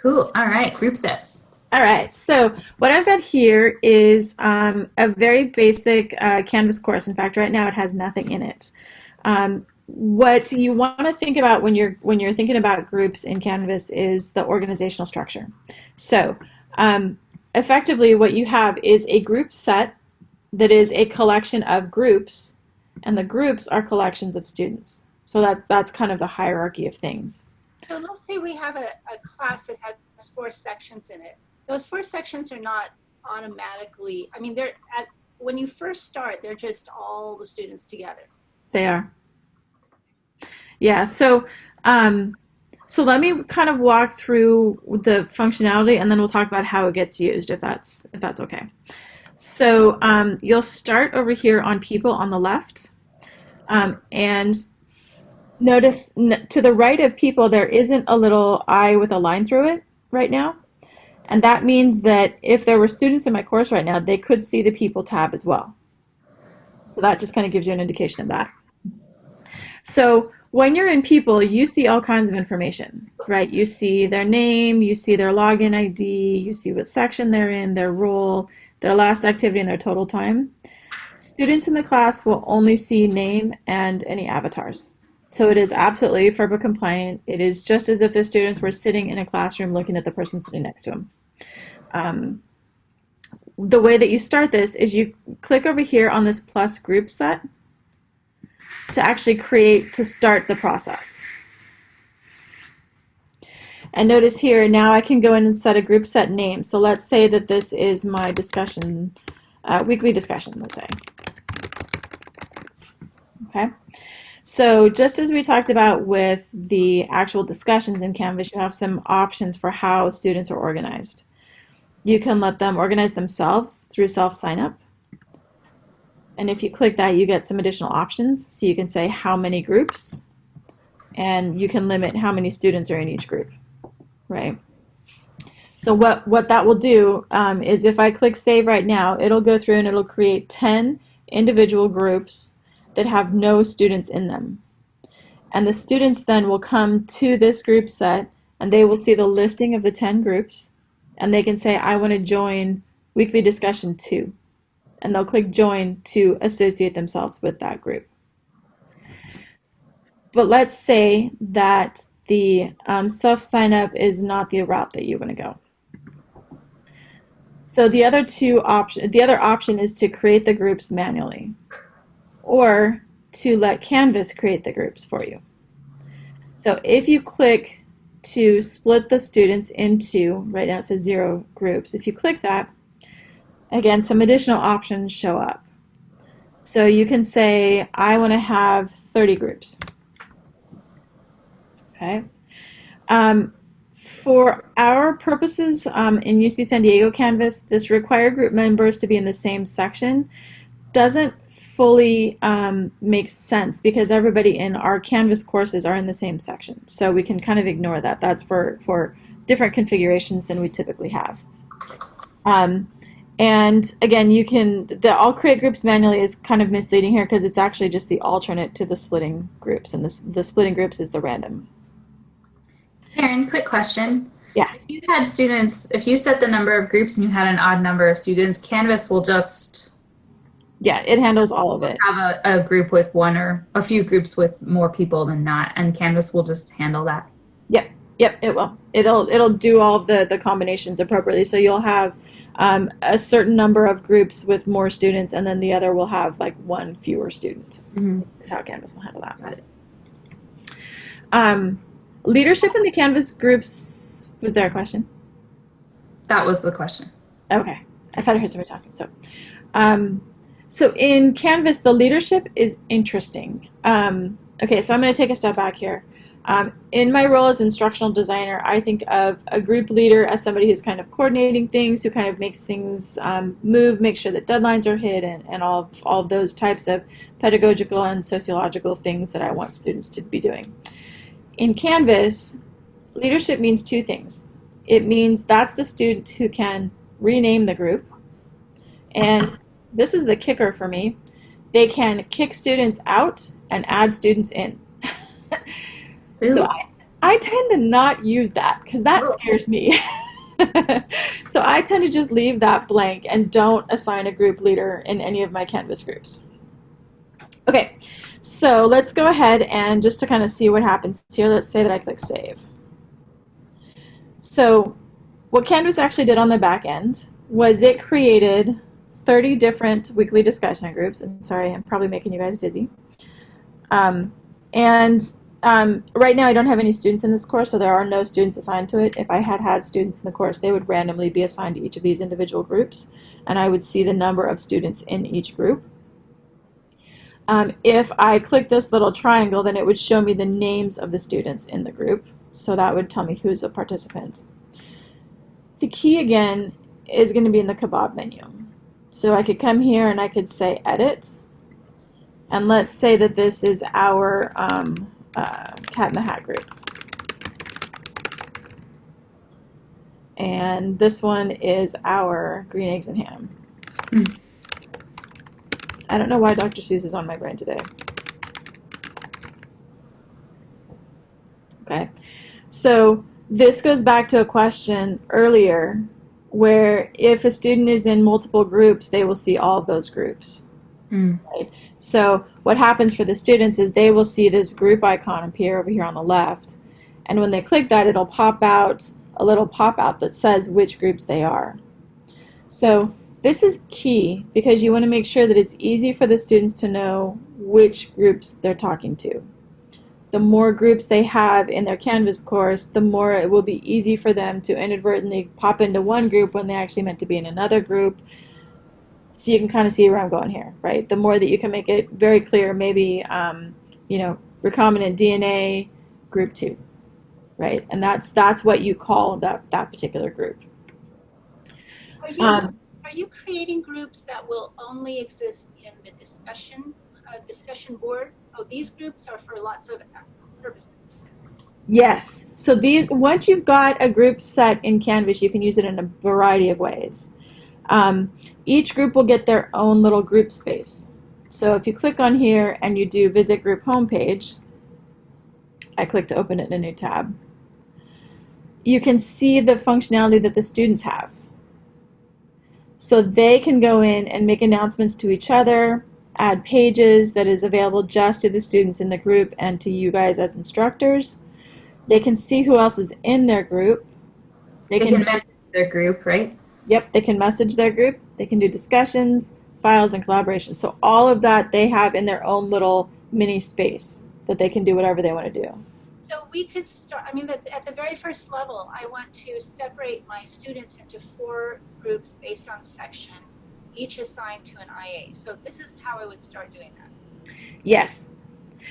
Cool. All right. Group sets. All right, so what I've got here is a very basic Canvas course. In fact, right now it has nothing in it. What you want to think about when you're thinking about groups in Canvas is the organizational structure. So, effectively, what you have is a group set that is a collection of groups, and the groups are collections of students. So that's kind of the hierarchy of things. So let's say we have a class that has four sections in it. Those four sections are not automatically, I mean, when you first start, they're just all the students together. They are. Yeah, so let me kind of walk through the functionality, and then we'll talk about how it gets used, if that's okay. So you'll start over here on people on the left, and notice to the right of people there isn't a little I with a line through it right now, and that means that if there were students in my course right now, they could see the people tab as well. So that just kind of gives you an indication of that. So when you're in people, you see all kinds of information, right? You see their name, you see their login ID, you see what section they're in, their role, their last activity, and their total time. Students in the class will only see name and any avatars. So it is absolutely FERPA compliant. It is just as if the students were sitting in a classroom looking at the person sitting next to them. The way that you start this is you click over here on this plus group set to actually to start the process. And notice here, now I can go in and set a group set name. So let's say that this is my discussion, weekly discussion, let's say. Okay. So just as we talked about with the actual discussions in Canvas, you have some options for how students are organized. You can let them organize themselves through self-sign-up. And if you click that, you get some additional options. So you can say how many groups, and you can limit how many students are in each group, right? So what that will do is if I click save right now, it'll go through and it'll create 10 individual groups that have no students in them. And the students then will come to this group set and they will see the listing of the 10 groups, and they can say, I want to join weekly discussion 2. And they'll click join to associate themselves with that group. But let's say that the self sign up is not the route that you want to go. So the other option is to create the groups manually, or to let Canvas create the groups for you. So if you click to split the students into, right now it says 0 groups, if you click that, again, some additional options show up. So you can say, I want to have 30 groups. Okay. For our purposes in UC San Diego Canvas, this require group members to be in the same section doesn't fully make sense because everybody in our Canvas courses are in the same section. So we can kind of ignore that. That's for different configurations than we typically have. And again, the all create groups manually is kind of misleading here because it's actually just the alternate to the splitting groups, and the splitting groups is the random. Karen, quick question. Yeah. If you had students, if you set the number of groups and you had an odd number of students, Canvas will just Yeah, it handles all of it. have a group with one or a few groups with more people than not, and Canvas will just handle that. Yep, it will. It'll do all of the combinations appropriately. So you'll have a certain number of groups with more students, and then the other will have like one fewer student. Is how Canvas will handle that. Leadership in the Canvas groups, was there a question? That was the question. Okay, I thought I heard somebody talking. So in Canvas, the leadership is interesting. Okay, so I'm going to take a step back here. In my role as instructional designer, I think of a group leader as somebody who's kind of coordinating things, who kind of makes things move, make sure that deadlines are hit, and all of those types of pedagogical and sociological things that I want students to be doing. In Canvas, leadership means 2 things. It means that's the student who can rename the group, and this is the kicker for me, they can kick students out and add students in. So I tend to not use that because that Oh. scares me. So I tend to just leave that blank and don't assign a group leader in any of my Canvas groups. Okay, so let's go ahead and just to kind of see what happens here, let's say that I click Save. So what Canvas actually did on the back end was it created 30 different weekly discussion groups. And sorry, I'm probably making you guys dizzy. Right now I don't have any students in this course, so there are no students assigned to it. If I had students in the course, they would randomly be assigned to each of these individual groups, and I would see the number of students in each group. If I click this little triangle, then it would show me the names of the students in the group, so that would tell me who's a participant. The key, again, is going to be in the kebab menu. So I could come here and I could say Edit, and let's say that this is our Cat in the Hat group. And this one is our Green Eggs and Ham. I don't know why Dr. Seuss is on my brain today. Okay, so this goes back to a question earlier where if a student is in multiple groups, they will see all of those groups. Right? So what happens for the students is they will see this group icon appear over here on the left, and when they click that, it'll pop out a little pop-out that says which groups they are. So this is key because you want to make sure that it's easy for the students to know which groups they're talking to. The more groups they have in their Canvas course, the more it will be easy for them to inadvertently pop into one group when they actually meant to be in another group. So you can kind of see where I'm going here, right? The more that you can make it very clear, maybe, recombinant DNA group 2, right? And that's what you call that particular group. Are you creating groups that will only exist in the discussion board? Oh, these groups are for lots of purposes. Yes. So these, once you've got a group set in Canvas, you can use it in a variety of ways. Each group will get their own little group space. So if you click on here and you do Visit Group Homepage, I click to open it in a new tab, you can see the functionality that the students have. So they can go in and make announcements to each other, add pages that is available just to the students in the group and to you guys as instructors. They can see who else is in their group. They can message their group, right? Yep, they can message their group. They can do discussions, files, and collaboration. So all of that they have in their own little mini space that they can do whatever they want to do. So we could start, at the very first level, I want to separate my students into 4 groups based on section, each assigned to an IA. So this is how I would start doing that. Yes.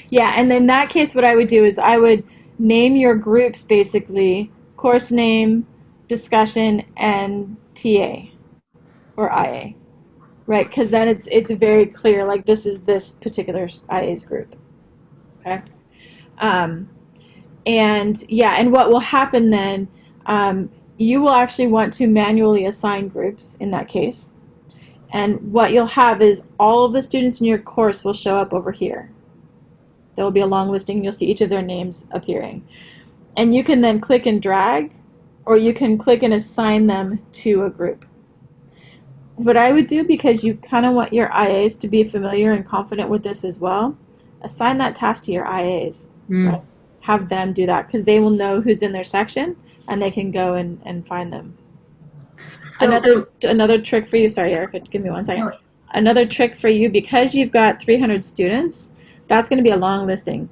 Yeah, and in that case, what I would do is I would name your groups basically course name, discussion, and TA or IA, right? Because then it's very clear, like this is this particular IA's group. Okay. And what will happen then, you will actually want to manually assign groups in that case. And what you'll have is all of the students in your course will show up over here. There will be a long listing, and you'll see each of their names appearing. And you can then click and drag, or you can click and assign them to a group. What I would do, because you kind of want your IAs to be familiar and confident with this as well, assign that task to your IAs. Right? Have them do that, because they will know who's in their section, and they can go and find them. So another trick for you, sorry Erica, give me one second. No. Another trick for you, because you've got 300 students, that's going to be a long listing.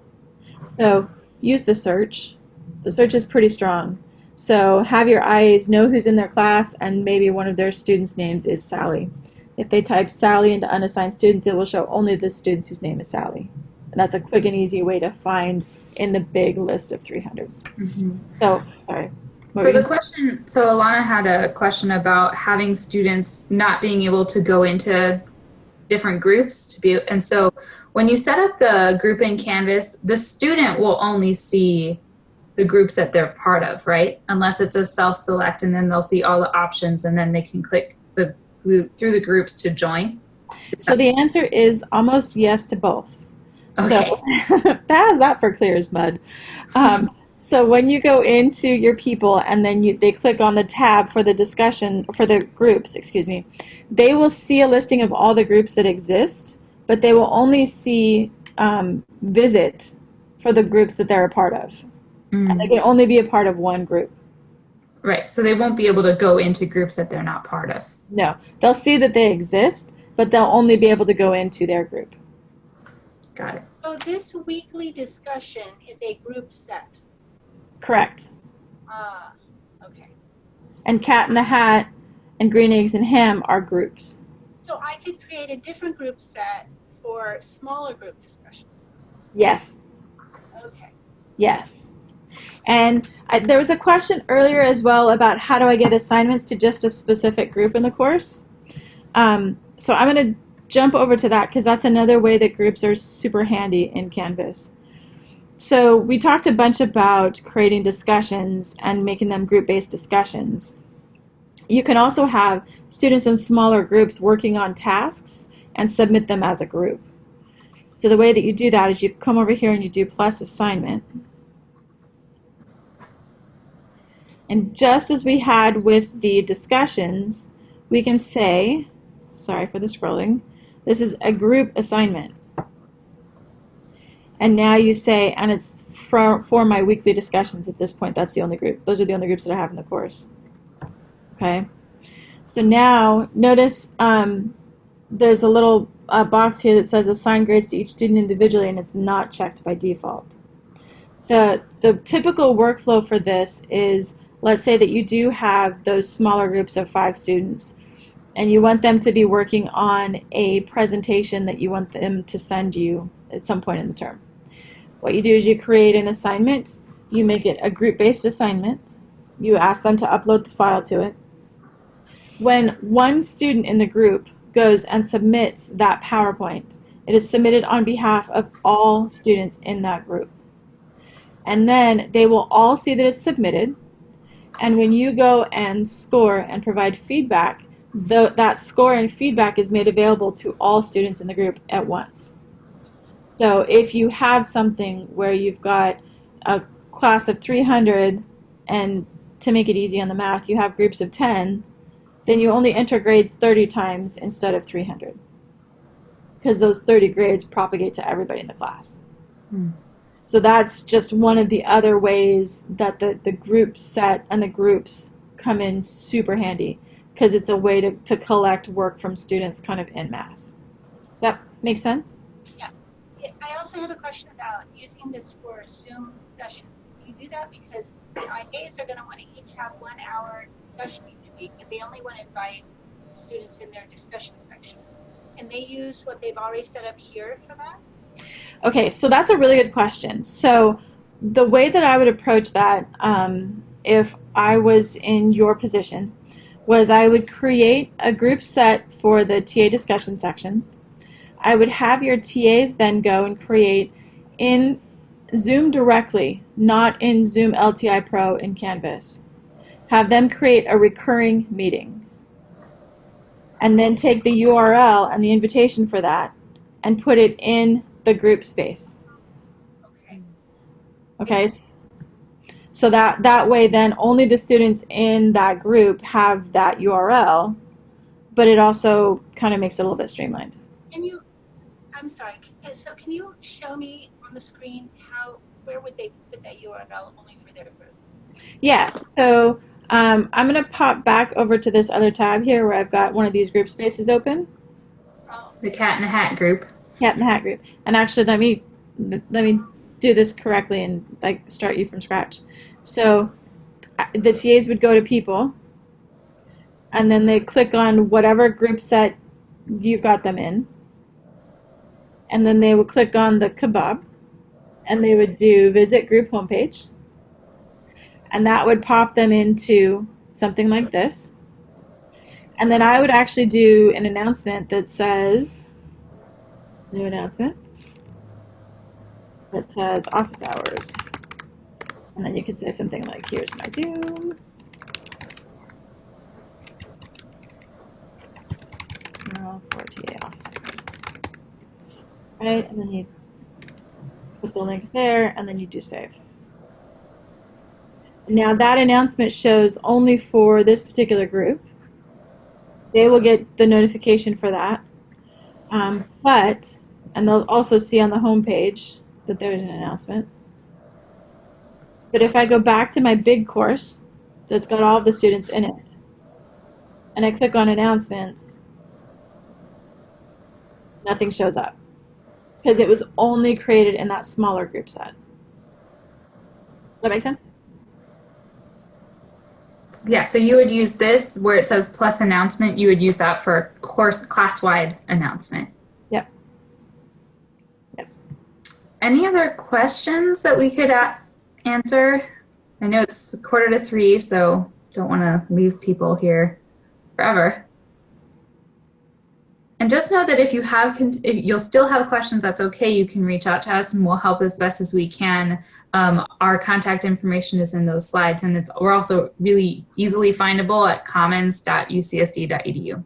So use the search. The search is pretty strong. So have your IAs know who's in their class, and maybe one of their students' names is Sally. If they type Sally into unassigned students, it will show only the students whose name is Sally. And that's a quick and easy way to find in the big list of 300. So, sorry. So Alana had a question about having students not being able to go into different groups and so when you set up the group in Canvas, the student will only see the groups that they're part of, right? Unless it's a self-select, and then they'll see all the options, and then they can click through the groups to join. So the answer is almost yes to both. Okay. So that is that for clear as mud. So when you go into your people and then they click on the tab for the discussion, for the groups, excuse me, they will see a listing of all the groups that exist, but they will only see visit for the groups that they're a part of. And they can only be a part of one group. Right. So they won't be able to go into groups that they're not part of. No, they'll see that they exist, but they'll only be able to go into their group. Got it. So this weekly discussion is a group set. Correct. Ah, okay. And Cat in the Hat and Green Eggs and Ham are groups. So I could create a different group set for smaller group discussions. Yes. Okay. Yes. And there was a question earlier as well about how do I get assignments to just a specific group in the course. So I'm going to jump over to that because that's another way that groups are super handy in Canvas. So we talked a bunch about creating discussions and making them group-based discussions. You can also have students in smaller groups working on tasks and submit them as a group. So the way that you do that is you come over here and you do plus assignment. And just as we had with the discussions, we can say, sorry for the scrolling, this is a group assignment. And now you say, and it's for my weekly discussions at this point, that's the only group. Those are the only groups that I have in the course. Okay. So now notice there's a little box here that says assign grades to each student individually, and it's not checked by default. The typical workflow for this is, let's say that you do have those smaller groups of 5 students, and you want them to be working on a presentation that you want them to send you at some point in the term. What you do is you create an assignment, you make it a group-based assignment, you ask them to upload the file to it. When one student in the group goes and submits that PowerPoint, it is submitted on behalf of all students in that group. And then they will all see that it's submitted, and when you go and score and provide feedback, that score and feedback is made available to all students in the group at once. So if you have something where you've got a class of 300 and to make it easy on the math, you have groups of 10, then you only enter grades 30 times instead of 300 because those 30 grades propagate to everybody in the class. So that's just one of the other ways that the group set and the groups come in super handy because it's a way to collect work from students kind of en masse. Does that make sense? Yeah. I also have a question about using this for Zoom sessions. Do you do that because the IAs are going to want to each have 1 hour discussion each week, and they only want to invite students in their discussion section? Can they use what they've already set up here for that? Okay, so that's a really good question. So the way that I would approach that, if I was in your position, was I would create a group set for the TA discussion sections. I would have your TAs then go and create in Zoom directly, not in Zoom LTI Pro in Canvas. Have them create a recurring meeting. And then take the URL and the invitation for that and put it in the group space. Okay. Okay, so that way then only the students in that group have that URL, but it also kind of makes it a little bit streamlined. I'm sorry, so can you show me on the screen where would they put that URL only for their group? Yeah, so I'm going to pop back over to this other tab here where I've got one of these group spaces open. Oh. The Cat in the Hat group. Cat in the Hat group. And actually, let me do this correctly and like start you from scratch. So the TAs would go to people, and then they click on whatever group set you've got them in, and then they would click on the kebab, and they would do visit group homepage, and that would pop them into something like this. And then I would actually do an announcement that says, new announcement, that says office hours. And then you could say something like, here's my Zoom. For TA office hours. Right, and then you put the link there, and then you do save. Now that announcement shows only for this particular group. They will get the notification for that. And they'll also see on the home page that there's an announcement. But if I go back to my big course that's got all the students in it, and I click on announcements, nothing shows up because it was only created in that smaller group set. Does that make sense? Yeah, so you would use this where it says plus announcement, you would use that for a course class-wide announcement. Yep. Any other questions that we could answer? I know it's 2:45, so don't want to leave people here forever. And just know that if if you'll still have questions, that's okay. You can reach out to us and we'll help as best as we can. Our contact information is in those slides, and we're also really easily findable at commons.ucsd.edu.